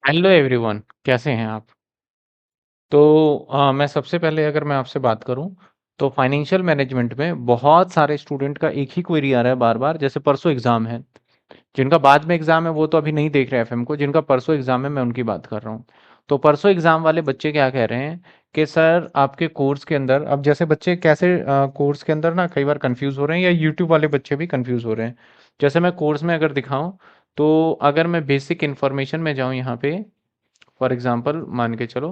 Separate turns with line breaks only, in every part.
Hello everyone, कैसे हैं आप? तो मैं सबसे पहले अगर मैं आपसे बात करूं तो फाइनेंशियल मैनेजमेंट में बहुत सारे स्टूडेंट का एक ही क्वेरी आ रहा है बार-बार। जैसे परसों एग्ज़ाम है, जिनका बाद में एग्ज़ाम है वो तो अभी नहीं देख रहे एफएम को, जिनका परसों एग्ज़ाम है मैं उनकी बात कर रहा हूं। तो परसों एग्ज़ाम वाले बच्चे क्या कह रहे हैं कि सर आपके कोर्स के अंदर, अब जैसे बच्चे कैसे कोर्स के अंदर ना कई बार कंफ्यूज हो रहे हैं, या यूट्यूब वाले बच्चे भी कंफ्यूज हो रहे हैं। जैसे मैं कोर्स में अगर दिखाऊं, तो अगर मैं बेसिक इन्फॉर्मेशन में जाऊं यहाँ पे, फॉर एग्जांपल मान के चलो,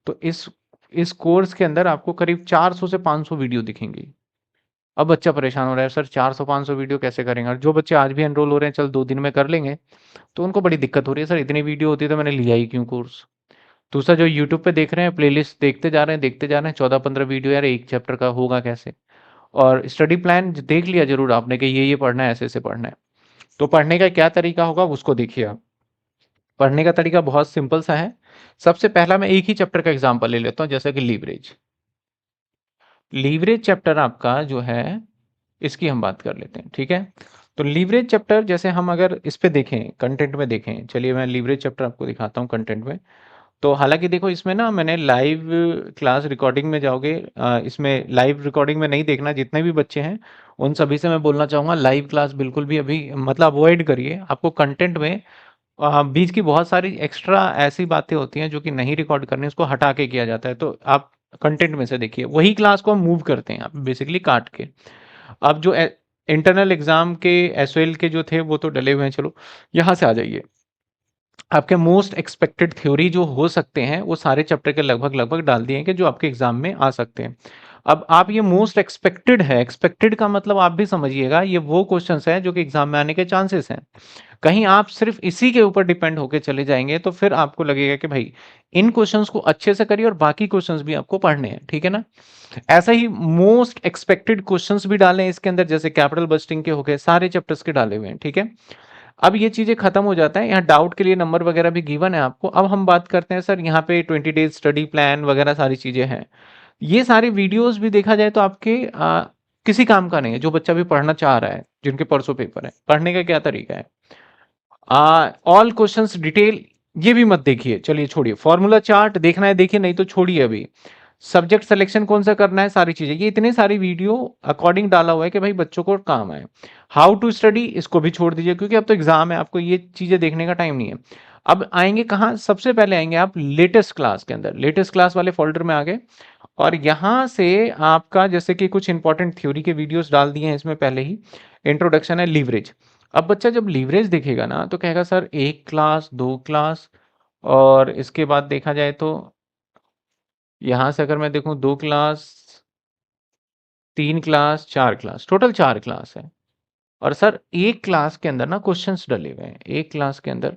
तो इस कोर्स के अंदर आपको करीब 400 से 500 वीडियो दिखेंगी। अब बच्चा परेशान हो रहा है, सर 400-500 वीडियो कैसे करेंगे? और जो बच्चे आज भी एनरोल हो रहे हैं, चल 2 दिन में कर लेंगे, तो उनको बड़ी दिक्कत हो रही है, सर इतनी वीडियो होती तो मैंने लिया ही क्यों कोर्स? दूसरा, जो यूट्यूब पे देख रहे हैं, प्लेलिस्ट देखते जा रहे हैं 14-15 वीडियो, यार एक चैप्टर का होगा कैसे? और स्टडी प्लान देख लिया जरूर आपने कि ये पढ़ना है, ऐसे ऐसे पढ़ना है। तो पढ़ने का क्या तरीका होगा उसको देखिए आप। पढ़ने का तरीका बहुत सिंपल सा है। सबसे पहला मैं एक ही चैप्टर का एग्जांपल ले लेता हूँ, जैसे कि लीवरेज। लीवरेज चैप्टर आपका जो है, इसकी हम बात कर लेते हैं, ठीक है? तो लीवरेज चैप्टर जैसे हम अगर इस पे देखें, कंटेंट में देखें, चलिए मैं लीवरेज चैप्टर आपको दिखाता हूँ कंटेंट में। तो हालांकि देखो, इसमें ना मैंने लाइव क्लास रिकॉर्डिंग में जाओगे, इसमें लाइव रिकॉर्डिंग में नहीं देखना। जितने भी बच्चे हैं उन सभी से मैं बोलना चाहूंगा, लाइव क्लास बिल्कुल भी अभी मतलब अवॉइड करिए। आपको कंटेंट में बीच की बहुत सारी एक्स्ट्रा ऐसी बातें होती हैं जो कि नहीं रिकॉर्ड करनी, उसको हटा के किया जाता है। तो आप कंटेंट में से देखिए, वही क्लास को हम मूव करते हैं आप बेसिकली काट के। अब जो इंटरनल एग्जाम के एसओएल के जो थे वो तो डले हुए हैं, चलो यहाँ से आ जाइए। आपके मोस्ट एक्सपेक्टेड थ्योरी जो हो सकते हैं वो सारे चैप्टर के लगभग लगभग डाल दिए हैं कि जो आपके एग्जाम में आ सकते हैं। अब आप ये मोस्ट एक्सपेक्टेड है, एक्सपेक्टेड का मतलब आप भी समझिएगा, ये वो क्वेश्चंस हैं जो कि एग्जाम में आने के चांसेस हैं। कहीं आप सिर्फ इसी के ऊपर डिपेंड होकर चले जाएंगे तो फिर आपको लगेगा कि भाई इन क्वेश्चंस को अच्छे से करिए और बाकी क्वेश्चंस भी आपको पढ़ने हैं, ठीक है ना? ऐसा ही मोस्ट एक्सपेक्टेड क्वेश्चंस भी डाले हैं इसके अंदर, जैसे कैपिटल बस्टिंग के हो गए, सारे चैप्टर्स के डाले हुए हैं, ठीक है? अब ये चीजें खत्म हो जाता है, यहाँ डाउट के लिए नंबर वगैरह भी गिवन है आपको। अब हम बात करते हैं सर, यहाँ पे 20 डेज स्टडी प्लान वगैरह सारी चीजें हैं। ये सारे वीडियोस भी देखा जाए तो आपके किसी काम का नहीं है। जो बच्चा भी पढ़ना चाह रहा है, जिनके परसों पेपर है, पढ़ने का क्या तरीका है? ऑल क्वेश्चंस डिटेल ये भी मत देखिए, चलिए छोड़िए। फॉर्मूला चार्ट देखना है देखिए, नहीं तो छोड़िए अभी। सब्जेक्ट सिलेक्शन कौन सा करना है, सारी चीजें, ये इतने सारी वीडियो अकॉर्डिंग डाला हुआ है कि भाई बच्चों को काम आए। हाउ टू स्टडी इसको भी छोड़ दीजिए, क्योंकि अब तो एग्जाम है, आपको ये चीजें देखने का टाइम नहीं है। अब आएंगे कहाँ? सबसे पहले आएंगे आप लेटेस्ट क्लास के अंदर, लेटेस्ट क्लास वाले फोल्डर में आ गए। और यहाँ से आपका जैसे कि कुछ इंपॉर्टेंट थ्योरी के वीडियोस डाल दिए हैं इसमें पहले ही। इंट्रोडक्शन है लीवरेज। अब बच्चा जब लीवरेज देखेगा ना तो कहेगा सर एक क्लास, दो क्लास, और इसके बाद देखा जाए तो यहाँ से अगर मैं देखूं, दो क्लास, तीन क्लास, चार क्लास, टोटल चार क्लास है। और सर एक क्लास के अंदर ना क्वेश्चंस डले हुए हैं, एक क्लास के अंदर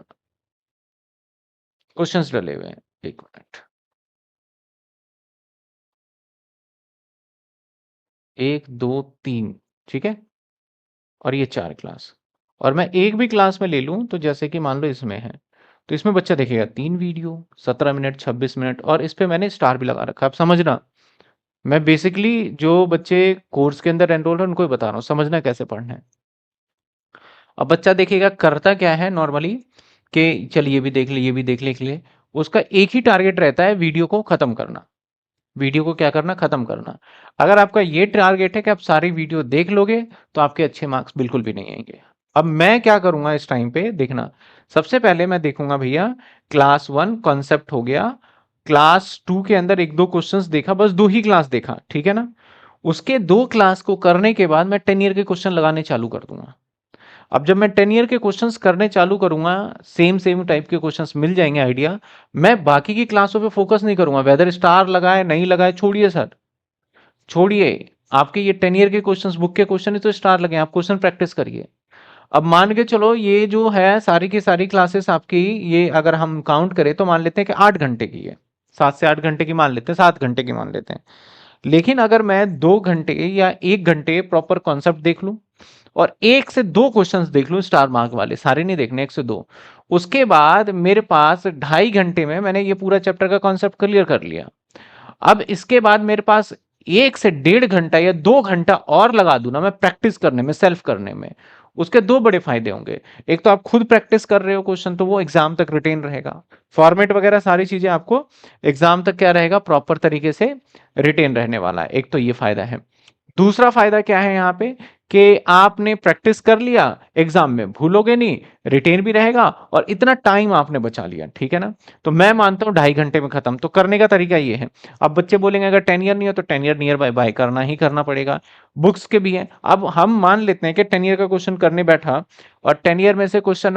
क्वेश्चंस डले हुए हैं। एक मिनट, एक दो तीन, ठीक है? और ये चार क्लास। और मैं एक भी क्लास में ले लूं तो जैसे कि मान लो इसमें है, तो इसमें बच्चा देखेगा तीन वीडियो, 17 मिनट, 26 मिनट, और इस पे मैंने स्टार भी लगा रखा है। आप समझना, मैं बेसिकली जो बच्चे कोर्स के अंदर एनरोल है उनको ही बता रहा हूँ, समझना कैसे पढ़ना है। अब बच्चा देखेगा करता क्या है नॉर्मली, कि चल ये भी देख ले, ये भी देख ले, उसका एक ही टारगेट रहता है, वीडियो को खत्म करना। वीडियो को क्या करना? खत्म करना। अगर आपका ये टारगेट है कि आप सारी वीडियो देख लोगे, तो आपके अच्छे मार्क्स बिल्कुल भी नहीं आएंगे। अब मैं क्या करूंगा इस टाइम पे, देखना। सबसे पहले मैं देखूंगा भैया, क्लास वन कॉन्सेप्ट हो गया, क्लास टू के अंदर एक दो क्वेश्चंस देखा, बस दो ही क्लास देखा, ठीक है ना? उसके दो क्लास को करने के बाद मैं 10 ईयर के क्वेश्चन लगाने चालू कर दूंगा। अब जब मैं 10 ईयर के क्वेश्चंस करने चालू करूंगा, सेम सेम टाइप के क्वेश्चंस मिल जाएंगे आइडिया। मैं बाकी की क्लासों पे फोकस नहीं करूंगा, वेदर स्टार लगाए नहीं लगाए छोड़िए सर, छोड़िए। आपके ये 10 ईयर के क्वेश्चंस, बुक के क्वेश्चन है तो स्टार लगे, आप क्वेश्चन प्रैक्टिस करिए। अब मान के चलो ये जो है सारी की सारी क्लासेस आपकी, ये अगर हम काउंट करें तो मान लेते हैं कि 8 घंटे की है, 7 से 8 घंटे की मान लेते हैं, 7 घंटे की मान लेते हैं। लेकिन अगर मैं 2 घंटे या 1 घंटे प्रॉपर कॉन्सेप्ट देख लूं, और एक से दो क्वेश्चंस देख लूं स्टार मार्क वाले, सारे नहीं देखने, एक से दो, उसके बाद मेरे पास 2.5 घंटे में मैंने ये पूरा चैप्टर का कॉन्सेप्ट क्लियर कर लिया। अब इसके बाद मेरे पास 1 से 1.5 घंटा या 2 घंटा और लगा दूं ना मैं प्रैक्टिस करने में, सेल्फ करने में, उसके दो बड़े फायदे होंगे। एक तो आप खुद प्रैक्टिस कर रहे हो क्वेश्चन, तो वो एग्जाम तक रिटेन रहेगा, फॉर्मेट वगैरह सारी चीजें आपको एग्जाम तक क्या रहेगा, प्रॉपर तरीके से रिटेन रहने वाला है। एक तो ये फायदा है। दूसरा फायदा क्या है यहाँ पे कि आपने प्रैक्टिस कर लिया, एग्जाम में भूलोगे नहीं, रिटेन भी रहेगा, और इतना टाइम आपने बचा लिया, ठीक है ना। तो मैं मानता हूँ 2.5 घंटे में खत्म। तो करने का तरीका ये है। अब बच्चे बोलेंगे अगर 10 ईयर नहीं हो तो 10 ईयर नियर बाय बाय करना ही करना पड़ेगा। बुक्स के भी हैं। अब हम मान लेते हैं कि 10 ईयर का क्वेश्चन करने बैठा, और 10 ईयर में से क्वेश्चन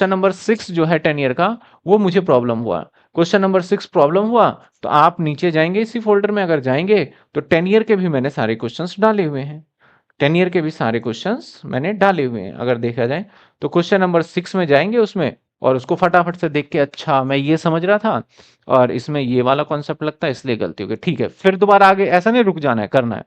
नंबर 6 जो है 10 ईयर का, वो मुझे प्रॉब्लम हुआ। क्वेश्चन नंबर 6 प्रॉब्लम हुआ, तो आप नीचे जाएंगे इसी फोल्डर में, अगर जाएंगे तो 10 ईयर के भी मैंने सारे क्वेश्चंस डाले हुए हैं। 10 ईयर के भी सारे क्वेश्चंस मैंने डाले हुए हैं, अगर देखा जाए तो क्वेश्चन नंबर 6 में जाएंगे उसमें, और उसको फटाफट से देख के, अच्छा मैं ये समझ रहा था और इसमें ये वाला कॉन्सेप्ट लगता है इसलिए गलती हो गई, ठीक है, फिर दोबारा आगे ऐसा नहीं रुक जाना है, करना है।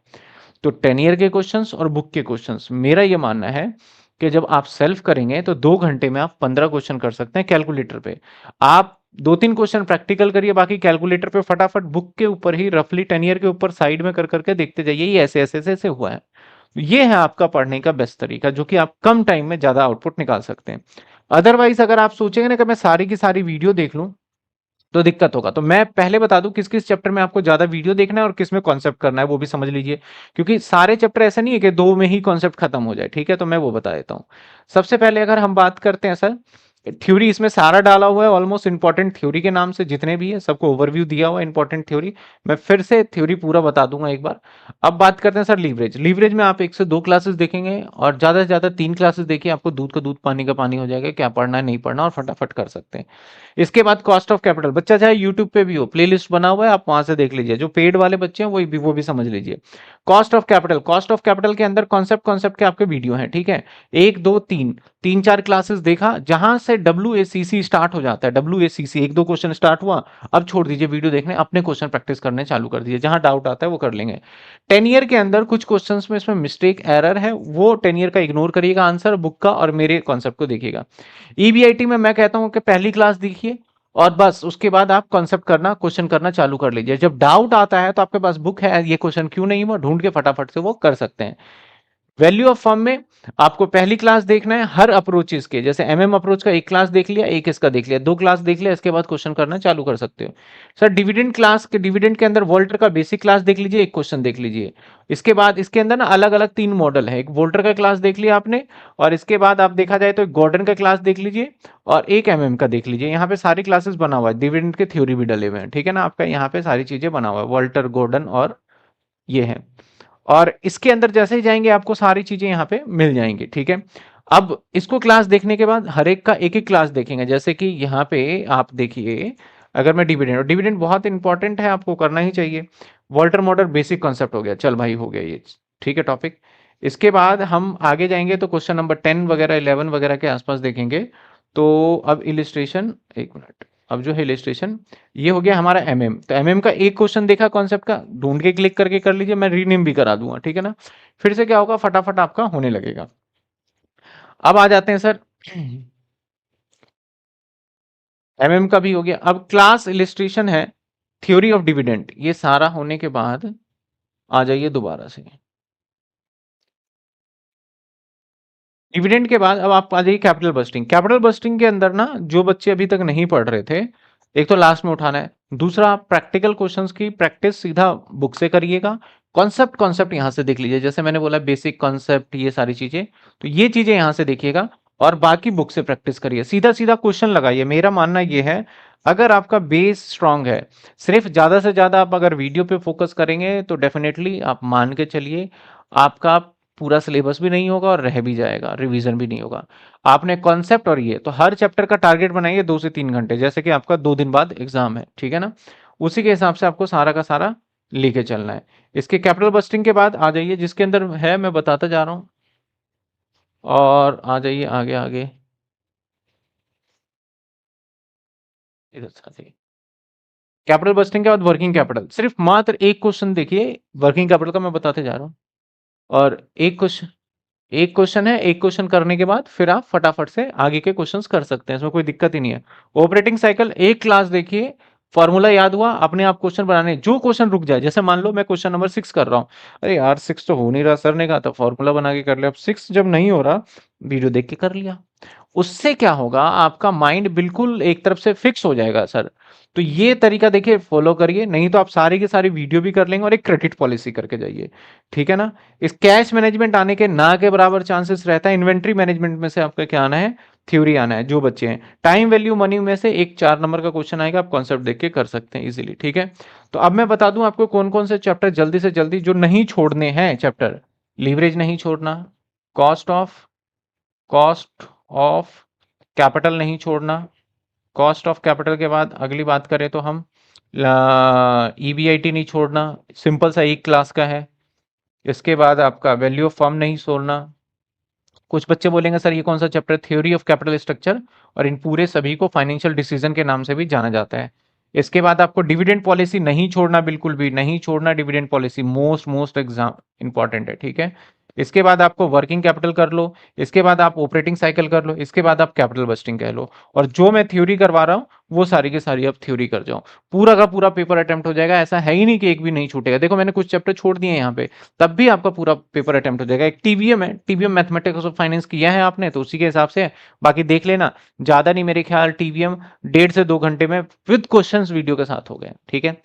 तो 10 ईयर के क्वेश्चंस और बुक के क्वेश्चंस, मेरा ये मानना है कि जब आप सेल्फ करेंगे तो 2 घंटे में आप 15 क्वेश्चन कर सकते हैं कैलकुलेटर पे। आप 2-3 क्वेश्चन प्रैक्टिकल करिए, बाकी कैलकुलेटर पे फटाफट बुक के ऊपर ही रफली 10 ईयर के ऊपर साइड में कर करके देखते जाइए, ये ऐसे ऐसे ऐसे ऐसे हुआ है। ये है आपका पढ़ने का बेस्ट तरीका, जो कि आप कम टाइम में ज्यादा आउटपुट निकाल सकते हैं। अदरवाइज अगर आप सोचेंगे ना कि मैं सारी की सारी वीडियो देख लूं, तो दिक्कत होगा। तो मैं पहले बता दूं किस किस चैप्टर में आपको ज्यादा वीडियो देखना है और किस में कॉन्सेप्ट करना है, वो भी समझ लीजिए। क्योंकि सारे चैप्टर ऐसा नहीं है कि 2 में ही कॉन्सेप्ट खत्म हो जाए, ठीक है। तो मैं वो बता देता हूँ। सबसे पहले अगर हम बात करते हैं सर, थ्योरी इसमें सारा डाला हुआ है, ऑलमोस्ट इंपॉर्टेंट थ्योरी के नाम से जितने भी है सबको ओवरव्यू दिया हुआ है, इंपॉर्टेंट थ्योरी। मैं फिर से थ्योरी पूरा बता दूंगा एक बार। अब बात करते हैं सर लीवरेज। लीवरेज में आप 1 से 2 क्लासेस देखेंगे, और ज्यादा से ज्यादा 3 क्लासेस देखिए, आपको दूध का दूध पानी का पानी हो जाएगा, क्या पढ़ना है नहीं पढ़ना, और फटाफट कर सकते हैं। इसके बाद कॉस्ट ऑफ कैपिटल, बच्चा चाहे यूट्यूब पे भी हो, प्लेलिस्ट बना हुआ है, आप वहां से देख लीजिए। जो पेड वाले बच्चे हैं वो भी समझ लीजिए। कॉस्ट ऑफ कैपिटल के अंदर कॉन्सेप्ट कॉन्सेप्ट के आपके वीडियो हैं, ठीक है। 1 2 3 3 4 क्लासेस देखा, जहां से WACC स्टार्ट हो जाता है, WACC 1 2 क्वेश्चन स्टार्ट हुआ, अब छोड़ दीजिए वीडियो देखने, अपने क्वेश्चन प्रैक्टिस करने चालू कर दीजिए, जहां डाउट आता है वो कर लेंगे। 10 ईयर के अंदर कुछ क्वेश्चन में इसमें मिस्टेक एरर है, वो 10 ईयर का इग्नोर करिएगा आंसर बुक का, और मेरे कॉन्सेप्ट को देखिएगा। EBIT में मैं कहता हूं कि पहली क्लास देखिए, और बस उसके बाद आप कॉन्सेप्ट करना, क्वेश्चन करना चालू कर लीजिए। जब डाउट आता है तो आपके पास बुक है, ये क्वेश्चन क्यों नहीं हुआ, ढूंढ के फटाफट से वो कर सकते हैं। वैल्यू ऑफ फर्म में आपको पहली क्लास देखना है हर अप्रोचेस के, जैसे अप्रोच का 1 क्लास देख लिया, एक इसका देख लिया, 2 क्लास देख लिया, इसके बाद क्वेश्चन करना चालू कर सकते हो। सर डिविडेंड के अंदर वोल्टर का बेसिक क्लास देख लीजिए, एक क्वेश्चन देख लीजिए। इसके बाद इसके अंदर ना अलग अलग 3 मॉडल है, एक वोल्टर का क्लास देख लिया आपने, और इसके बाद आप देखा जाए तो एक गॉर्डन का क्लास देख लीजिए, और एक का देख लीजिए। यहाँ पे सारी क्लासेस बना हुआ है, डिविडेंड के थ्योरी भी डले हुए हैं, ठीक है ना। आपका यहाँ पे सारी चीजें बना हुआ है, वोल्टर, गॉर्डन और ये है। और इसके अंदर जैसे ही जाएंगे आपको सारी चीजें यहाँ पे मिल जाएंगी, ठीक है। अब इसको क्लास देखने के बाद हर एक का एक एक क्लास देखेंगे, जैसे कि यहाँ पे आप देखिए, अगर मैं डिविडेंड बहुत इंपॉर्टेंट है, आपको करना ही चाहिए। वॉल्टर मॉडल बेसिक कॉन्सेप्ट हो गया, चल भाई हो गया ये, ठीक है टॉपिक। इसके बाद हम आगे जाएंगे तो क्वेश्चन नंबर 10 वगैरह 11 वगैरह के आसपास देखेंगे। तो अब इलिस्ट्रेशन, एक मिनट, अब जो है इलिस्ट्रेशन, ये हो गया हमारा तो का एक क्वेश्चन देखा कॉन्सेप्ट का, ढूंढ के क्लिक करके कर लीजिए, मैं रीनेम भी करा दूंगा, ठीक है ना। फिर से क्या होगा, फटाफट आपका होने लगेगा। अब आ जाते हैं सर, का भी हो गया। अब क्लास इलिस्ट्रेशन है, थ्योरी ऑफ डिविडेंड, ये सारा होने के बाद आ जाइए दोबारा से। डिविडेंड के बाद अब आप आ जाइए कैपिटल बस्टिंग। कैपिटल बस्टिंग के अंदर ना जो बच्चे अभी तक नहीं पढ़ रहे थे, एक तो लास्ट में उठाना है, दूसरा प्रैक्टिकल क्वेश्चंस की प्रैक्टिस सीधा बुक से करिएगा। कॉन्सेप्ट कॉन्सेप्ट यहां से देख लीजिए, जैसे मैंने बोला बेसिक कॉन्सेप्ट, ये सारी चीजें, तो ये चीजें यहां से देखिएगा, और बाकी बुक से प्रैक्टिस करिए, सीधा सीधा क्वेश्चन लगाइए। मेरा मानना यह है, अगर आपका बेस स्ट्रांग है, सिर्फ ज्यादा से ज्यादा आप अगर वीडियो पे फोकस करेंगे तो डेफिनेटली आप मान के चलिए, आपका पूरा सिलेबस भी नहीं होगा और रह भी जाएगा, रिवीजन भी नहीं होगा। आपने कॉन्सेप्ट और ये तो हर चैप्टर का टारगेट बनाइए 2 से 3 घंटे, जैसे कि आपका 2 दिन बाद एग्जाम है, ठीक है ना। उसी के हिसाब से आपको सारा का सारा लेके चलना है। इसके कैपिटल बस्टिंग के बाद आ जाइए, जिसके अंदर है मैं बताता जा रहा हूं, और आ जाइए आगे आगे, इधर से आ जाइए। कैपिटल बस्टिंग के बाद वर्किंग कैपिटल, सिर्फ मात्र एक क्वेश्चन देखिए वर्किंग कैपिटल का, मैं बताते जा रहा हूँ। और एक क्वेश्चन है, एक क्वेश्चन करने के बाद फिर आप फटाफट से आगे के क्वेश्चंस कर सकते हैं, इसमें कोई दिक्कत ही नहीं है। ऑपरेटिंग साइकिल एक क्लास देखिए, फॉर्मूला याद हुआ, अपने आप क्वेश्चन बनाने, जो क्वेश्चन रुक जाए, जैसे मान लो मैं क्वेश्चन नंबर 6 कर रहा हूँ, अरे यार 6 तो हो नहीं रहा, सर ने कहा था फॉर्मूला बना के कर ले, अब 6 जब नहीं हो रहा, वीडियो देख के कर लिया। उससे क्या होगा, आपका माइंड बिल्कुल एक तरफ से फिक्स हो जाएगा सर। तो ये तरीका देखिए फॉलो करिए, नहीं तो आप सारी की सारी वीडियो भी कर लेंगे और एक क्रेडिट पॉलिसी करके जाइए, ठीक है ना। इस कैश मैनेजमेंट आने के ना के बराबर चांसेस रहता है। इन्वेंट्री मैनेजमेंट में से आपका क्या आना है, थ्योरी आना है, जो बच्चे हैं। टाइम वैल्यू मनी में से एक 4 नंबर का क्वेश्चन आएगा, आप कॉन्सेप्ट देख के कर सकते हैं इजीली, ठीक है। तो अब मैं बता दूं आपको कौन कौन से चैप्टर जल्दी से जल्दी जो नहीं छोड़ने हैं चैप्टर। लीवरेज नहीं छोड़ना, cost of cost of capital नहीं छोड़ना। कॉस्ट ऑफ कैपिटल के बाद अगली बात करें तो हम ईबीआईटी नहीं छोड़ना, सिंपल सा एक क्लास का है। इसके बाद आपका वैल्यू ऑफ फर्म नहीं छोड़ना। कुछ बच्चे बोलेंगे सर ये कौन सा chapter, theory of capital structure, और इन पूरे सभी को फाइनेंशियल डिसीजन के नाम से भी जाना जाता है। इसके बाद आपको डिविडेंड पॉलिसी नहीं छोड़ना, बिल्कुल भी नहीं छोड़ना, dividend policy most most exam important है, ठीक है। इसके बाद आपको वर्किंग कैपिटल कर लो, इसके बाद आप ऑपरेटिंग साइकिल कर लो, इसके बाद आप कैपिटल बस्टिंग कह लो, और जो मैं थ्योरी करवा रहा हूँ वो सारी की सारी आप थ्योरी कर जाओ। पूरा का पूरा पेपर अटेम्प्ट हो जाएगा, ऐसा है ही नहीं कि एक भी नहीं छूटेगा। देखो मैंने कुछ चैप्टर छोड़ दिए यहाँ पे, तब भी आपका पूरा पेपर अटेम्प्ट हो जाएगा। एक टीवीएम है, टीवीएम मैथमेटिक्स ऑफ फाइनेंस किया है आपने तो उसी के हिसाब से है, बाकी देख लेना। ज्यादा नहीं, मेरे ख्याल टीवीएम 1.5 से 2 घंटे में विद क्वेश्चंस वीडियो के साथ हो गए, ठीक है।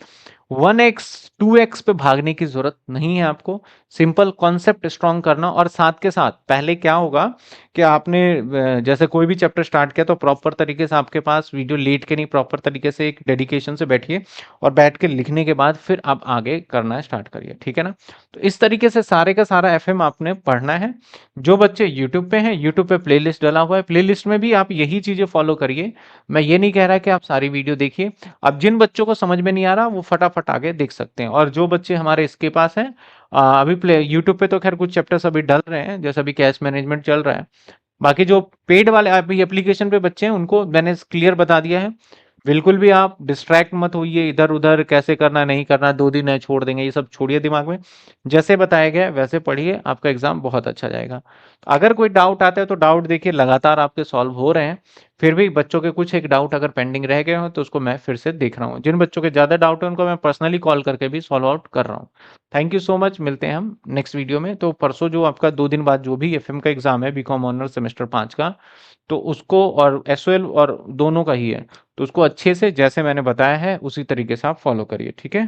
1x 2x पे भागने की जरूरत नहीं है आपको, सिंपल कॉन्सेप्ट स्ट्रॉन्ग करना। और साथ के साथ पहले क्या होगा कि आपने जैसे कोई भी चैप्टर स्टार्ट किया तो प्रॉपर तरीके से आपके पास वीडियो लेट के नहीं, प्रॉपर तरीके से एक डेडिकेशन से बैठिए और बैठ के लिखने के बाद फिर आप आगे करना स्टार्ट करिए, ठीक है ना। तो इस तरीके से सारे का सारा एफएम आपने पढ़ना है। जो बच्चे यूट्यूब पे हैं, यूट्यूब पे प्लेलिस्ट डला हुआ है, प्लेलिस्ट में भी आप यही चीजें फॉलो करिए। मैं ये नहीं कह रहा कि आप सारी वीडियो देखिए, अब जिन बच्चों को समझ में नहीं आ रहा वो फटाफट आगे देख सकते हैं। और जो बच्चे हमारे इसके पास हैं, अभी प्ले यूट्यूब पे तो खैर कुछ चैप्टर्स अभी डल रहे हैं, जैसे अभी कैश मैनेजमेंट चल रहा है। बाकी जो पेड वाले अभी एप्लीकेशन पे बच्चे हैं उनको मैंने क्लियर बता दिया है। बिल्कुल भी आप डिस्ट्रैक्ट मत होइए, इधर उधर कैसे करना नहीं करना, 2 दिन है छोड़ देंगे, ये सब छोड़िए दिमाग में। जैसे बताया गया है वैसे पढ़िए, आपका एग्जाम बहुत अच्छा जाएगा। अगर कोई डाउट आता है तो डाउट देखिए लगातार आपके सॉल्व हो रहे हैं। फिर भी बच्चों के कुछ एक डाउट अगर पेंडिंग रह गए हो तो उसको मैं फिर से देख रहा हूँ। जिन बच्चों के ज़्यादा डाउट है उनको मैं पर्सनली कॉल करके भी सॉल्व आउट कर रहा हूँ। थैंक यू सो मच, मिलते हैं हम नेक्स्ट वीडियो में। तो परसों जो आपका 2 दिन बाद जो भी एफएम का एग्जाम है, बीकॉम ऑनर्स सेमेस्टर 5 का, तो उसको और एसओएल और दोनों का ही है, तो उसको अच्छे से जैसे मैंने बताया है उसी तरीके से आप फॉलो करिए, ठीक है।